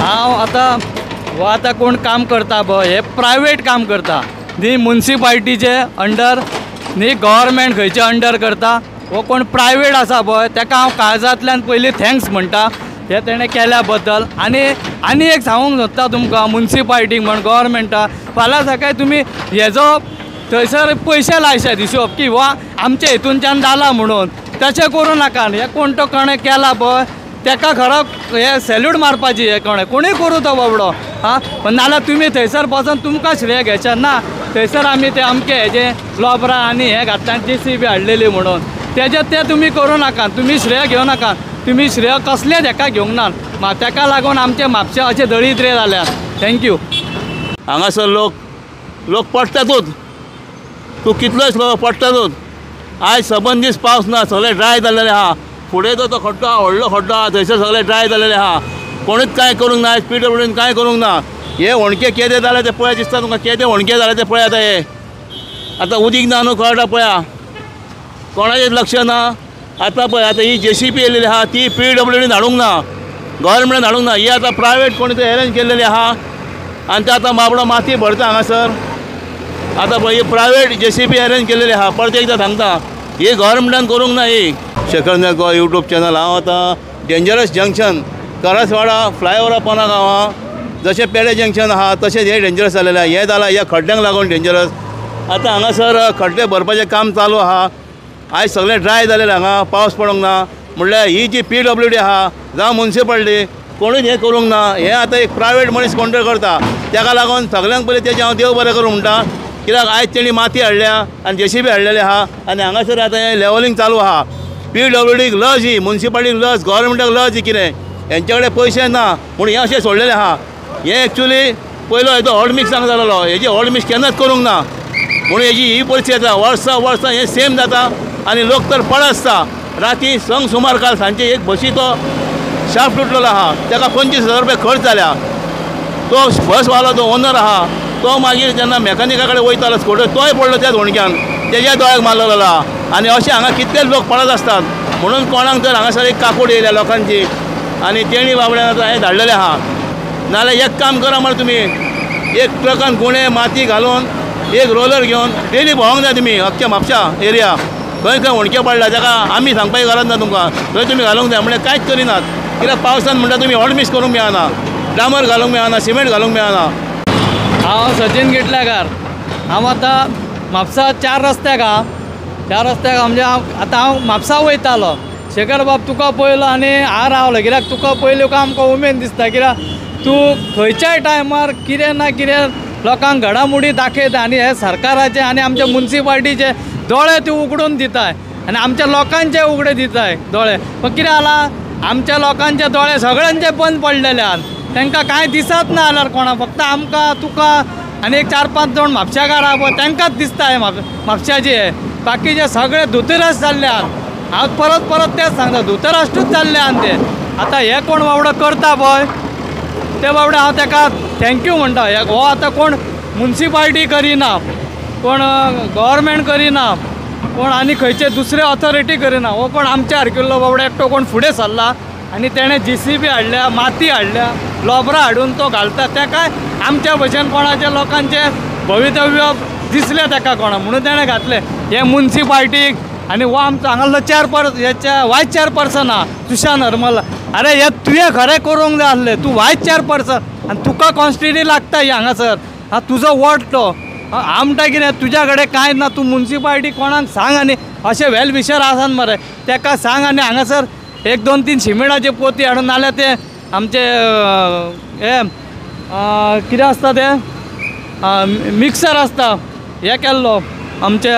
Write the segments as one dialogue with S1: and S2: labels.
S1: हांव आतां कोण काम करता पळय हे प्रायवेट काम करता न्ही म्युनिसिपालिटीचे अंडर न्ही गव्हर्मेंट खंयचे अंडर करता वो कोण प्रायवेट आसा पळय ताका हांव काळजांतल्यान पयलीं थँक्स म्हणटा हे तेणें केल्या बद्दल। आनी एक सांगूंक सोदता तुमकां म्युनिसिपालिटीक म्हण गव्हर्मेंटाक फाल्यां सकाळीं तुमी हेजो थंयसर पयशे लायशे हिशोब की वा आमच्या हितूनच्यान जाला म्हणून तशें करूं नाका। हे कोण तो कोणें केला पळय ताका खरो हे सॅल्यूट मारपाची हे कोणूय करूं तो बाबडो हां पण नाल्यार तुमी थंयसर बसून तुमकां श्रेय घेवचें ना। थंयसर आमी ते अमके हेजे लॉबरा आनी हे घातल्या JCB हाडलेली म्हणून ते तुमी करूं नाका। तुमी श्रेय घेवं नाका। तुमी श्रेय कसलेच हेका घेवंक ना ताका लागून आमचे म्हापशे अशे दळिद्रे जाल्यात। थँक्यू।
S2: हांगासर लोक पडटातूच तूं कितलोच पडटातूच। आयज सबंद दीस पावस ना सगळे ड्राय जाल्लेले आहा। फुडें तो खड्डो आहा व्हडलो खड्डो आहा थंयसर सगळे ड्राय जाल्लेले आहा। कोणूच कांय करूंक ना। PWDन कांय करूंक ना। हे होणके केदे जाले ते पळय दिसता तुमकां केदे होणके जाले ते पळय हे आतां उदीक ना न्हू कळटा पळया कोणाचेच लक्ष ना। आतां पळय आतां ही JCB येयलेली आहा ती PWDन हाडूंक ना गव्हर्मेंटान हाडूंक ना। ही आतां प्रायवेट कोणी तरी अरेंज केल्लेली आहा आनी ते आतां बाबडो माती भरता हांगासर। आतां पळय ही प्रायवेट JCB अरेंज केल्लेली आहा परत एकदां सांगता ही गव्हर्मेंटान करूंक ना। ही शेखर नायक गो यूट्यूब चॅनल। हांव आतां डेंजरस जंक्शन करसवाडा फ्लायओवरा पोना गांवां जशें पेडे जंक्शन आहा तशेंच हे डेंजरस जालेलें आहा। हें जालां ह्या खड्ड्यांक लागून डेंजरस। आतां हांगासर खड्डे भरपाचें काम चालू आहा। आयज सगळें ड्राय जालेलें हांगा पावस पडोंक ना म्हणल्यार ही जी PWD आहा जावं म्युनिसिपालिटी कोणूच हें करूंक ना। हें आतां एक प्रायवेट मनीस कंट्रोल करता ताका लागून सगळ्यांक पयलीं तेजें हांव देव बरें करूं म्हणटा कित्याक आयज तेणी माती हाडल्या आनी JCB हाडलेले आहा आनी हांगासर आतां हें लेवलिंग चालू आहा। PWDक लज ही म्युनिसिपालिटीक लज गव्हर्मेंटाक लज ही कितें हेंचे कडेन पयशे ना म्हूण हें अशें सोडलेलें आहा। हें एक्चुली पयलो हेजो हॉट मिक्सांक जालोलो हेजी हॉट मिक्स केन्नाच करूंक ना म्हणून हेजी ही परिस्थिती जाता। वर्सां हें सेम जाता आनी लोक तर पड आसता। राती संक सुमार काल सांजचे एक बसीचो शाफ्ट तुटलेलो आहा ताका 25,000 रुपया खर्च जाल्या। तो बसवालो तो ओनर आहा तो मागीर जेन्ना मेकॅनिका कडेन वयतालो स्कूटर तोय पडलो त्याच होणक्यान तेज्या दोळ्याक मारलेलो आहा। आनी अशें हांगा कितलेच लोक पडत आसतात म्हणून कोणाक तर हांगासर एक काकूड येयल्या लोकांची आनी तेणी बाबड्यान आतां हें धाडलेलें आहा। नाल्यार एक काम करा म्हळ्यार तुमी एक ट्रकान गुणे माती घालून एक रोलर घेवन डेली भोंवंक जाय तुमी अख्ख्या म्हापशा एरिया खंय खंय होणके पडला ताका आमी सांगपाची गरज ना तुमकां थंय तुमी घालूंक जाय म्हणजे कांयच करिनात। कित्याक पावसान म्हणटा तुमी हॉट मिक्स करूंक मेळना डामर घालूंक मेळना सिमेंट घालूंक मेळना।
S1: हांव सचिन गिटलेकार। हांव आतां म्हापसा 4 रस्त्याक आहा। 4 रस्त्याक म्हणजे हांव म्हापसा वयतालो शेखर बाब तुका पळयलो आनी हांव रावलो कित्याक तुका पळयलो आमकां उमेद दिसता कित्याक तूं खंयच्याय टायमार कितें ना कितें लोकांक घडामोडी दाखयता आनी हे सरकाराचे आनी आमच्या म्युनिसिपालिटीचे दोळे तूं उगडून दिताय आनी आमच्या लोकांचे उगडे दिताय दोळे। पण कितें जालां आमच्या लोकांचे दोळे सगळ्यांचे बंद पडलेले आहात तांकां कांय दिसत ना जाल्यार कोणा फक्त आमकां तुका आनी एक 4-5 जाण म्हापशाकार आहा पळय तांकांच दिसता हे म्हापशाचे हे बाकीचे सगळे धुतरच जाल्ले आहात। हांव परत तेच सांगता धुतराष्ट्रूच जाल्ले आहात ते। आतां हे कोण बाबडो करता पळय ते बाबडे हांव ताका थँक्यू म्हणटा। हो आतां कोण म्युनिसिपालिटी करिना कोण गव्हर्मेंट करिना कोण आनी खंयचे दुसरे ऑथॉरिटी करिना हो कोण आमच्या सारकिल्लो बाबडो एकटो कोण फुडें सरला आनी तेणें JCB हाडल्या माती हाडल्या लॉबरा हाडून तो घालता ताका आमच्या भशेन कोणाचे लोकांचे भवितव्य दिसलें ताका कोणा म्हणून ताणें घातलें हे म्युनिसिपालिटीक। आनी हो आमचो हांगालो वायस चेअरपर्सन आहा तुषार नर्मल। अरे हे तुवें खरें करूंक जाय आसलें तूं वायस चेअरपर्सन आनी तुका कॉन्स्टिट्युटी लागता ही हांगासर तुजो वोट तो हांव म्हणटा कितें तुज्या कडेन कांय ना तूं म्युनिसिपालिटी कोणाक सांग आनी अशें वेल विशर आसात मरे ताका सांग आनी हांगासर 1-2-3 सिमेंटाचे पोती हाडून नाल्यार ते आमचे हे कितें आसता ते मिक्सर आसता हे केल्लो आमचे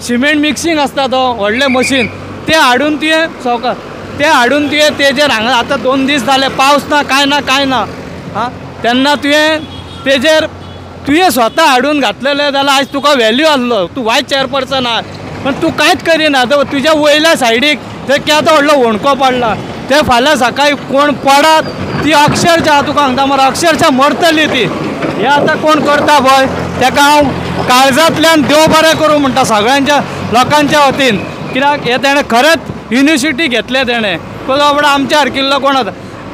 S1: सिमेंट मिक्सिंग आसता तो व्हडलें मशीन ते हाडून तुवें सवकार ते हाडून तुवें तेजेर हांगा आतां 2 दीस जाले पावस ना कांय ना हां तेन्ना तुवें तेजेर तुवें स्वता हाडून घातलेले जाल्यार आयज तुका व्हॅल्यू आसलो। तूं वायस चेअरपर्सन आहा पण तूं कांयच करिना तुज्या वयल्या सायडीक ते केदो व्हडलो होणको पडला ते फाल्यां सकाळीं कोण पडत ती अक्षरशः तुका सांगता मरे अक्षरशः मरतली ती। हे आतां कोण करता पळय ताका हांव काळजांतल्यान देव बरें करूं म्हणटा सगळ्यांच्या लोकांच्या वतीन कित्याक हे तेणें खरेंच युनिवर्सिटी घेतले तेणें तो बाबडो आमच्या सारकिल्लो कोण आतां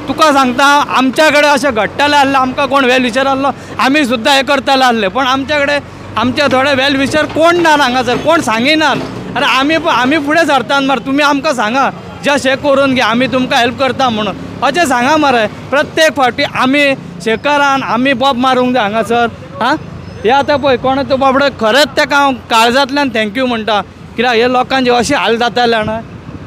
S1: तुका सांगता आमच्याकडे अशें घडटालें आसलें आमकां कोण वेल विशर आहलो आमी सुद्दां हें करताले आसले पण आमच्याकडे आमचे थोडे वेल विशर कोण ना हांगासर कोण सांगिनात अरे आमी फुडें सरतात मरे तुमी आमकां सांगा जस्ट हें करून घे आमी तुमकां हेल्प करता म्हणून अशें सांगा मरे प्रत्येक फावटी आमी शेखरान आमी बॉब मारूंक जाय हांगासर हां हे आतां पळय कोण तो बाबडो खरेंच ताका हांव काळजांतल्यान थँक्यू म्हणटा कित्याक हे लोकांचे अशें हाल जाताले जाणा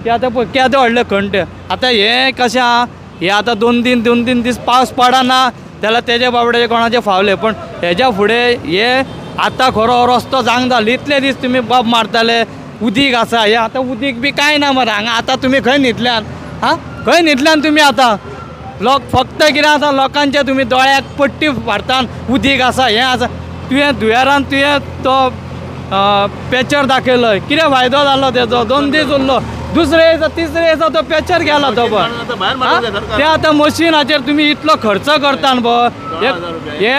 S1: की आतां पळय केदे व्हडले खंटे आतां हें कशें आहा हे आतां दोन तीन दीस पावस पडना जाल्यार तेजे बाबडे कोणाचे फावले पण हेज्या फुडें हे आतां खरो रस्तो जावंक जालो इतले दीस तुमी बॉब मारताले उदीक आसा हे आतां उदीक बी कांय ना मरे हांगा आतां तुमी खंय न्हिदल्यान हां खंय न्हिदल्यान तुमी आतां लोक फक्त कितें आसा लोकांचे तुमी दोळ्याक पट्टी मारतात उदीक आसा हें आसा तुवें दुयेरान तुवें तो पेचर दाखयलो कितें फायदो जालो तेजो 2 दीस उरलो दुसरे दिसा तिसरे दिसा तो पेचर गेलो तो ते आतां मशिनाचेर तुमी इतलो खर्च करता पळय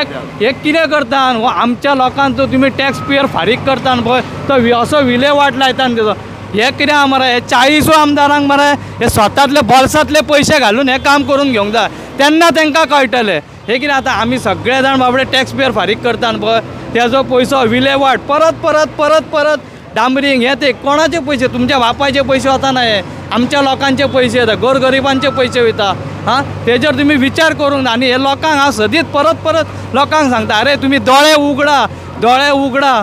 S1: एक कितें करता हो आमच्या लोकांचो तुमी टॅक्स पेयर फारीक करता पळय तो असो विलेवाट लायता तेजो हे कितें आहा मरे हे 40 आमदारांक मरे हे स्वतांतले बोल्सांतले पयशे घालून हे काम करून घेवंक जाय तेन्ना तांकां कळटलें हे कितें आतां आमी सगळे जाण बाबडे टॅक्स पेयर फारीक करता पळय तेजो पयसो विलेवाट परत डांबरींग हे ते कोणाचे पयशे तुमच्या बापायचे पयशे वता हे आमच्या लोकांचे पयशे येता गोरगरिबांचे पयशे वयता हां तेजेर तुमी विचार करूंक ना आनी हे लोकांक हांव सदीत परत लोकांक सांगता अरे तुमी दोळे उगडा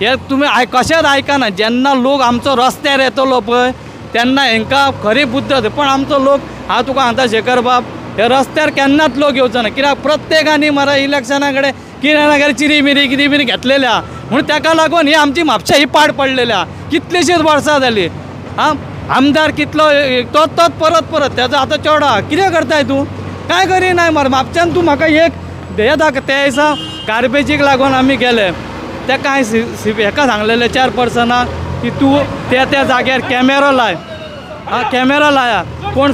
S1: हे तुमी कशेंच आयकना जेन्ना लोक आमचो रस्त्यार येतलो पळय तेन्ना हांकां खरी बुद्ध पण आमचो लोक हांव तुका सांगता शेखर बाब हे रस्त्यार केन्नाच लोक येवचो ना कित्याक प्रत्येकानी मरे इलेक्शना कडेन कितें ना कितें चिरी कितें घेतलेले आहा म्हणून ताका लागून ही आमची म्हापशा ही पाड पडलेली आहा कितलीशीच वर्सां जाली हां आमदार कितलो तोच परत तेजो आतां चड आहा कितें करताय तूं कांय करिना मरे म्हापशान तूं म्हाका एक हे दाखय ते दिसा गार्बेजीक लागून आमी गेले तेका हेका सांगलेले चेअरपर्सनाक की तूं त्या जाग्यार कॅमेरो लाय हां कॅमेरा लाया कोण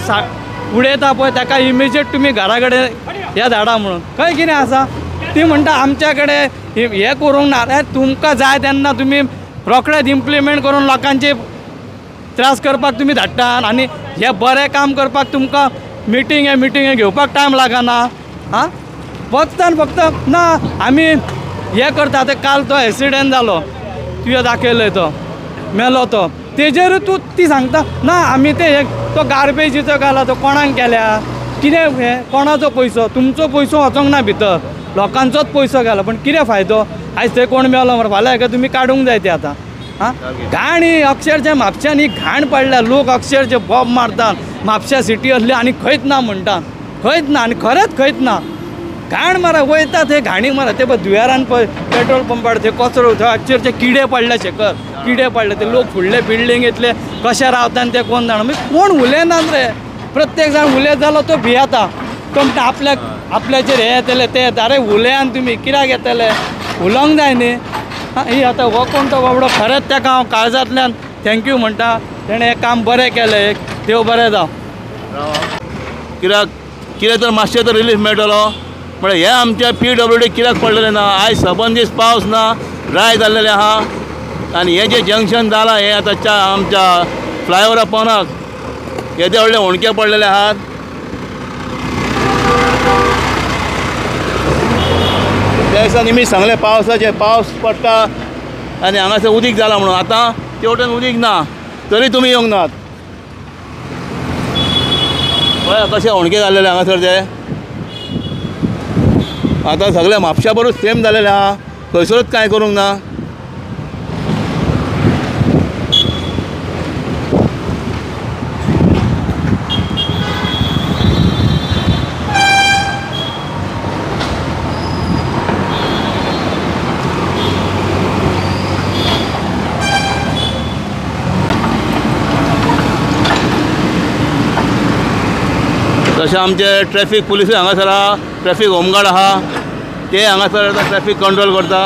S1: उडयता पळय ताका इमिजिएट तुमी घरा कडेन हे धाडा म्हणून खंय कितें आसा ती म्हणटा आमच्या कडेन हे करूंक ना तुमकां जाय तेन्ना तुमी रोखडेच इम्प्लिमेंट करून लोकांचे त्रास करपाक तुमी धाडटात आनी हे बरें काम करपाक तुमकां मिटींग घेवपाक टायम लागना हां फक्त ना आमी हे करता आतां काल तो एक्सिडेंट जालो तुवें दाखयलो तो मेलो तो तेजेरूच तूं ती सांगता ना आमी ते तो गार्बेजीचो घाला तो कोणाक केल्या कितें हे कोणाचो पयसो तुमचो पयसो वचोंक ना भितर लोकांचोच पयसो घाला पण कितें फायदो आयज थंय कोण मेलो मरे फाल्यां हेका तुमी काडूंक जाय ते आतां हां घाण ही अक्षरशः म्हापशान ही घाण पडल्या लोक अक्षरशः बॉब मारतात म्हापशा सिटी असली आनी खंयच ना म्हणटा खंयच ना आनी खरेंच खंयच ना घाण मरे वयता थंय घाणी मरे ते पळय दुयेरान पळय पेट्रोल पंपार थंय कचरो थंय अक्षरशः किडे पडले शेखर किडे पडले ते लोक फुडले बिल्डिंगेतले कशे रावता आनी ते कोण जाणा मागीर कोण उलयनात रे प्रत्येक जाण उलयत जालो तो भियेता तो म्हणटा आपल्याचेर हे येतले ते अरे उलयान तुमी कित्याक येतले उलोवंक जाय न्ही ही आतां हो कोण तो बाबडो खरेंच ताका हांव काळजांतल्यान थँक्यू म्हणटा तेणें हें काम बरें केलें एक देव बरें जावं
S2: कित्याक तर मातशें तर रिलीफ मेळटलो म्हळ्यार हे आमच्या PWD कित्याक पडलेलें ना आयज सबंदीस पावस ना ड्राय जाल्लेलें आहा आनी हें जें जंक्शन जालां हें आतां आमच्या फ्लायओवरा पोंदाक येदे व्हडले होणके पडलेले आहात त्या दिसा निमी सांगलें पावस पडटा आनी हांगासर उदीक जाला म्हणून आतां तेवटेन उदीक ना तरी तुमी येवंक नात पळय कशें होणके जाल्लेले हांगासर ते आतां सगळे म्हापशा बरोबर सेम जालेले आहा खंयसरूच कांय करूंक ना तशें आमचे ट्रॅफीक पुलीस हांगासर आहा ट्रॅफीक होमगार्ड आहा ते हांगासर ट्रॅफीक कंट्रोल करता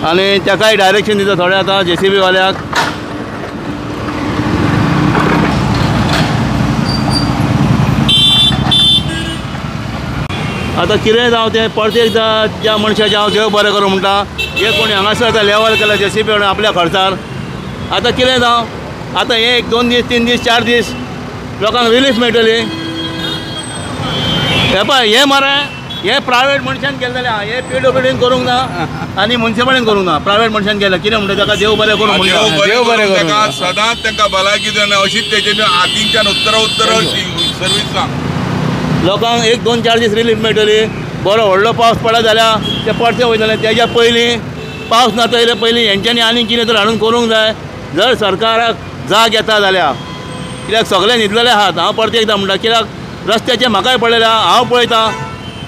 S2: आनी ताकाय डायरेक्शन दिता थोडे आतां JCB वाल्याक आतां कितें जावं तें प्रत्येक ज्या मनशाचें हांव देव बरें करूं म्हणटा हे कोणी हांगासर आतां लेवल केला JCB वाल्यान आपल्या खर्चार आतां कितें जावं आतां हे 1 2 दीस 3 दीस 4 दीस लोकांक रिलीफ मेळटली हे पळय हे मरे हे प्रायवेट मनशान केलेले हा हे PWDन करूंक ना आनी मुन्सिपालिटीन करूंक ना प्रायवेट मनशान केलं कितें म्हणटा ताका देव बरें करूं म्हणटा
S3: देव बरें करूं ताका सदांच तांकां भलायकी जाय अशीच तेजेर हातींच्यान उत्तर सर्वीस ना
S2: लोकांक 1-2-4 दीस रिलीफ मेळटली बरो व्हडलो पावस पडत जाल्यार ते परते वयतले तेज्या पयलीं पावस ना येयले पयलीं हेंच्यांनी आनी कितें तर हाडून करूंक जाय जर सरकाराक जाग येता जाल्यार कित्याक सगळे न्हिदलेले आहात हांव परते एकदां म्हणटा कित्याक रस्त्याचे म्हाकाय पडलेले आहा हांव पळयतां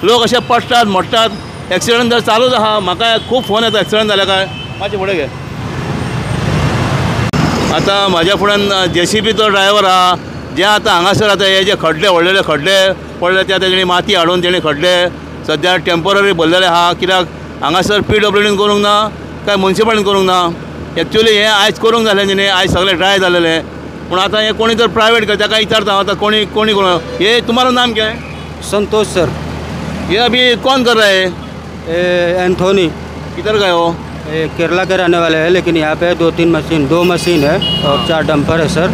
S2: लोक अशे पडटात मोडटात एक्सिडंट जर चालूच आहा म्हाका खूब फोन येता एक्सिडंट जाल्या काय मातशें फुडें घे आतां म्हाज्या फुड्यान JCB तो ड्रायव्हर आहा जे आतां हांगासर आतां हे जे खड्डे व्हडलेले खड्डे पडले ते आतां तेणी माती हाडून तेणी खड्डे सद्या टेम्पररी भरलेले आहा कित्याक हांगासर PWDन करूंक ना काय मुन्सिपालिटीन करूंक ना एक्चुअली हें आयज करूंक जालें न्ही आयज सगळें ड्राय जालेलें पूण आतां हें कोणी जर प्रायवेट करता ताका विचारता हांव आतां कोणी करूं हे तुम्हारा नाम क्या है
S4: संतोष सर।
S2: ये अभी कौन कर रहा है
S4: एंथोनी
S2: किधर गए हो
S4: केरला के रहने वाले हैं लेकिन यहाँ पे 2 मशीन है और 4 डंपर है सर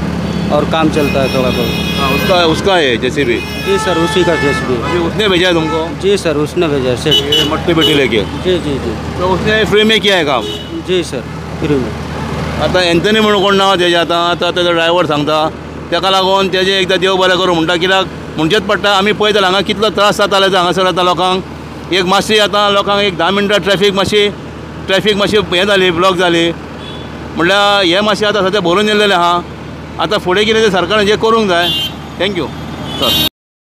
S4: और काम चलता है थोड़ा बहुत।
S2: हाँ उसका है JCB
S4: जी सर उसी का JCB।
S2: अभी उसने भेजा है तुमको
S4: जी सर उसने भेजा सेठ।
S2: ये मट्टी बिट्टी लेके
S4: जी जी जी
S2: तो उसने फ्री में किया है काम
S4: जी सर फ्री में।
S2: आतां एंथनी म्हणून कोण नांव तेजें आतां तेजो ड्रायव्हर सांगता ताका लागून तेजें एकदां देव बरें करूं म्हणटा कित्याक म्हणचेच पडटा आमी पळयताले हांगा कितलो त्रास जाताले ते हांगासर आतां लोकांक एक मातशी आतां लोकांक एक 10 मिनटां ट्रॅफीक मातशी हें जाली ब्लॉक जाली म्हणल्यार हें मातशें आतां सद्या भरून येयलेलें आहा आतां फुडें कितें तें सरकारान जें करूंक जाय थँक्यू सर